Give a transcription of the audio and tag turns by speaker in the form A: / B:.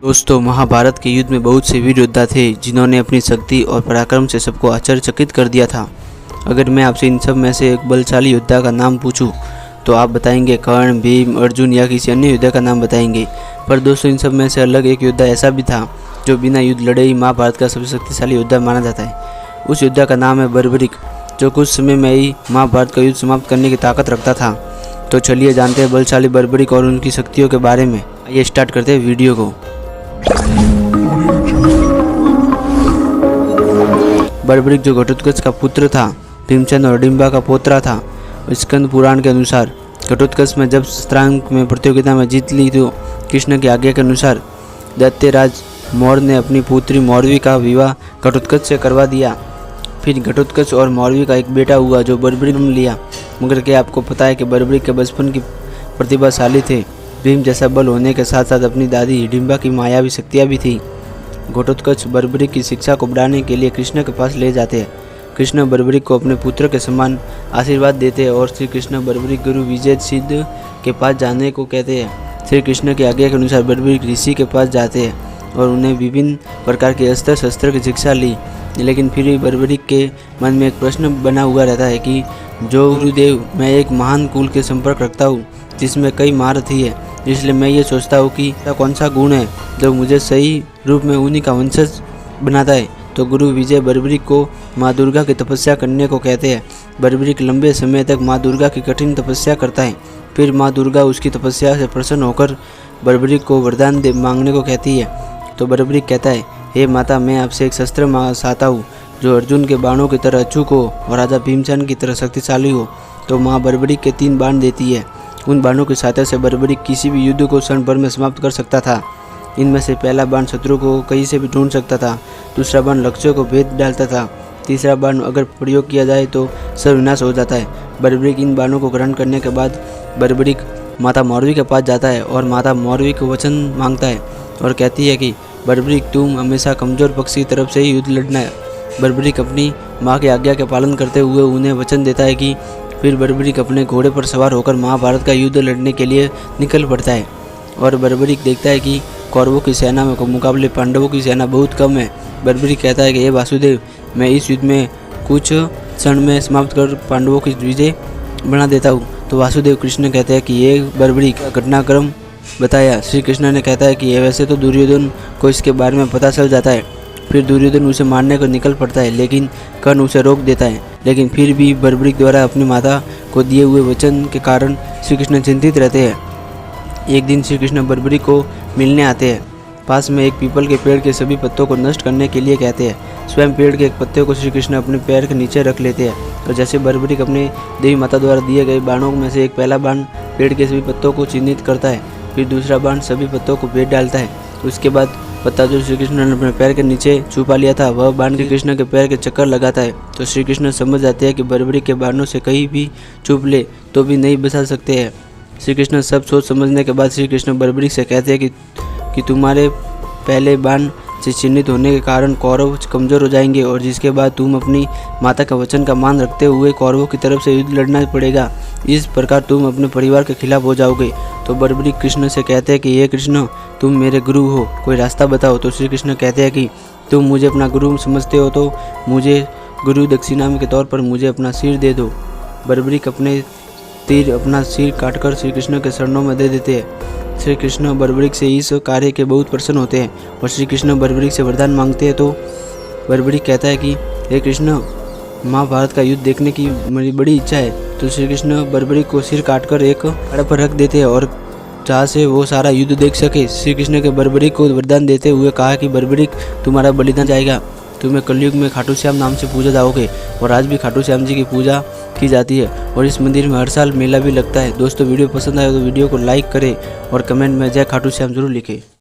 A: दोस्तों, महाभारत के युद्ध में बहुत से वीर योद्धा थे जिन्होंने अपनी शक्ति और पराक्रम से सबको आश्चर्यचकित कर दिया था। अगर मैं आपसे इन सब में से एक बलशाली योद्धा का नाम पूछूं तो आप बताएंगे कर्ण, भीम, अर्जुन या किसी अन्य योद्धा का नाम बताएंगे। पर दोस्तों, इन सब में से अलग एक योद्धा ऐसा भी था जो बिना युद्ध लड़े ही महाभारत का सबसे शक्तिशाली योद्धा माना जाता है। उस योद्धा का नाम है बर्बरीक, जो कुछ समय में ही महाभारत का युद्ध समाप्त करने की ताकत रखता था। तो चलिए जानते हैं बलशाली बर्बरीक और उनकी शक्तियों के बारे में। आइए स्टार्ट करते हैं वीडियो को। बर्बरीक जो घटोत्कच का पुत्र था, भीमसेन और हिडिंबा का पोतरा था। स्कंद पुराण के अनुसार घटोत्कच में जब शतरंज में प्रतियोगिता में जीत ली तो कृष्ण की आज्ञा के अनुसार दैत्यराज मौर्य ने अपनी पुत्री मौरवी का विवाह घटोत्कच से करवा दिया। फिर घटोत्कच और मौरवी का एक बेटा हुआ जो बर्बरीक ने लिया। मगर क्या आपको पता है कि बर्बरीक के बचपन की प्रतिभाशाली थे। भीम जैसा बल होने के साथ साथ अपनी दादी हिडिंबा की मायावी शक्तियाँ भी थी। घटोत्कच बर्बरीक की शिक्षा को बढ़ाने के लिए कृष्ण के पास ले जाते हैं। कृष्ण बर्बरीक को अपने पुत्र के समान आशीर्वाद देते हैं और श्री कृष्ण बर्बरीक गुरु विजय सिद्ध के पास जाने को कहते हैं। श्री कृष्ण की आज्ञा के अनुसार बर्बरीक ऋषि के पास जाते हैं और उन्हें विभिन्न प्रकार के अस्त्र शस्त्र की शिक्षा ली। लेकिन फिर भी बर्बरीक के मन में एक प्रश्न बना हुआ रहता है कि जो गुरुदेव, मैं एक महान कुल के संपर्क रखता हूँ जिसमें कई महारथी है, इसलिए मैं ये सोचता हूँ कि ऐसा कौन सा गुण है जो मुझे सही रूप में उन्हीं का वंशज बनाता है। तो गुरु विजय बर्बरीक को माँ दुर्गा की तपस्या करने को कहते हैं। बर्बरीक लंबे समय तक माँ दुर्गा की कठिन तपस्या करता है। फिर माँ दुर्गा उसकी तपस्या से प्रसन्न होकर बर्बरीक को वरदान मांगने को कहती है। तो बर्बरीक कहता है, हे माता, मैं आपसे एक शस्त्र चाहता हूँ जो अर्जुन के बाणों की तरह अचूक हो और राजा भीमसेन की तरह शक्तिशाली हो। तो माँ बर्बरीक के 3 बाण देती है। उन बाणों की सहायता से बर्बरीक किसी भी युद्ध को क्षण भर में समाप्त कर सकता था। इनमें से पहला बाण शत्रु को कहीं से भी ढूंढ सकता था, दूसरा बाण लक्ष्यों को भेद डालता था, तीसरा बाण अगर प्रयोग किया जाए तो सर्वविनाश हो जाता है। बर्बरीक इन बाणों को ग्रहण करने के बाद बर्बरीक माता मौरवी के पास जाता है और माता मौरवी को वचन मांगता है और कहती है कि बर्बरीक, तुम हमेशा कमजोर पक्ष की तरफ से ही युद्ध लड़ना है। बर्बरीक अपनी माँ की आज्ञा का पालन करते हुए उन्हें वचन देता है कि फिर बर्बरीक अपने घोड़े पर सवार होकर महाभारत का युद्ध लड़ने के लिए निकल पड़ता है। और बर्बरीक देखता है कि कौरवों की सेना में मुकाबले पांडवों की सेना बहुत कम है। बर्बरीक कहता है कि हे वासुदेव, मैं इस युद्ध में कुछ क्षण में समाप्त कर पांडवों की विजय बना देता हूँ। तो वासुदेव कृष्ण कहते हैं कि ये बर्बरीक का घटनाक्रम बताया। श्री कृष्ण ने कहता है कि वैसे तो दुर्योधन को इसके बारे में पता चल जाता है। फिर दुर्योधन उसे मारने को निकल पड़ता है, लेकिन कर्ण उसे रोक देता है। लेकिन फिर भी बर्बरीक द्वारा अपनी माता को दिए हुए वचन के कारण श्री कृष्ण चिंतित रहते हैं। एक दिन श्री कृष्ण बर्बरीक को मिलने आते हैं। पास में एक पीपल के पेड़ के सभी पत्तों को नष्ट करने के लिए कहते हैं। स्वयं पेड़ के एक पत्ते को श्री कृष्ण अपने पैर के नीचे रख लेते हैं। तो जैसे बर्बरीक अपने देवी माता द्वारा दिए गए बाणों में से एक पहला बाण पेड़ के सभी पत्तों को चिन्हित करता है, फिर दूसरा बाण सभी पत्तों को भेद डालता है। उसके बाद पत्ता जो श्री कृष्ण ने अपने पैर के नीचे छुपा लिया था, वह बाण श्री कृष्ण के पैर के चक्कर लगाता है। तो श्री कृष्ण समझ जाते हैं कि बर्बरीक के बाणों से कहीं भी छुप ले तो भी नहीं बचा सकते हैं। श्री कृष्ण सब सोच समझने के बाद श्री कृष्ण बर्बरीक से कहते हैं कि तुम्हारे पहले बाण से चिन्हित होने के कारण कौरव कमज़ोर हो जाएंगे और जिसके बाद तुम अपनी माता का वचन का मान रखते हुए कौरवों की तरफ से युद्ध लड़ना पड़ेगा। इस प्रकार तुम अपने परिवार के खिलाफ हो जाओगे। तो बर्बरीक कृष्ण से कहते हैं कि ये कृष्ण, तुम मेरे गुरु हो, कोई रास्ता बताओ। तो श्री कृष्ण कहते हैं कि तुम मुझे अपना गुरु समझते हो तो मुझे गुरु दक्षिणा के तौर पर मुझे अपना सिर दे दो। बर्बरीक अपने तीर अपना सिर काटकर श्री कृष्ण के चरणों में दे देते हैं। श्री कृष्ण बर्बरीक से इस कार्य के बहुत प्रसन्न होते हैं और श्री कृष्ण बर्बरीक से वरदान मांगते हैं। तो बर्बरीक कहता है कि हे कृष्ण, महाभारत का युद्ध देखने की मेरी बड़ी इच्छा है। तो श्री कृष्ण बर्बरीक को सिर काटकर एक पहाड़ पर रख देते हैं और जहाँ से वो सारा युद्ध देख सके। श्री कृष्ण के बर्बरीक को वरदान देते हुए कहा कि बर्बरीक, तुम्हारा बलिदान जाएगा, तुम्हें कलयुग में खाटू श्याम नाम से पूजा जाओगे। और आज भी खाटू श्याम जी की पूजा की जाती है और इस मंदिर में हर साल मेला भी लगता है। दोस्तों, वीडियो पसंद आए तो वीडियो को लाइक करें और कमेंट में जय खाटू श्याम जरूर लिखें।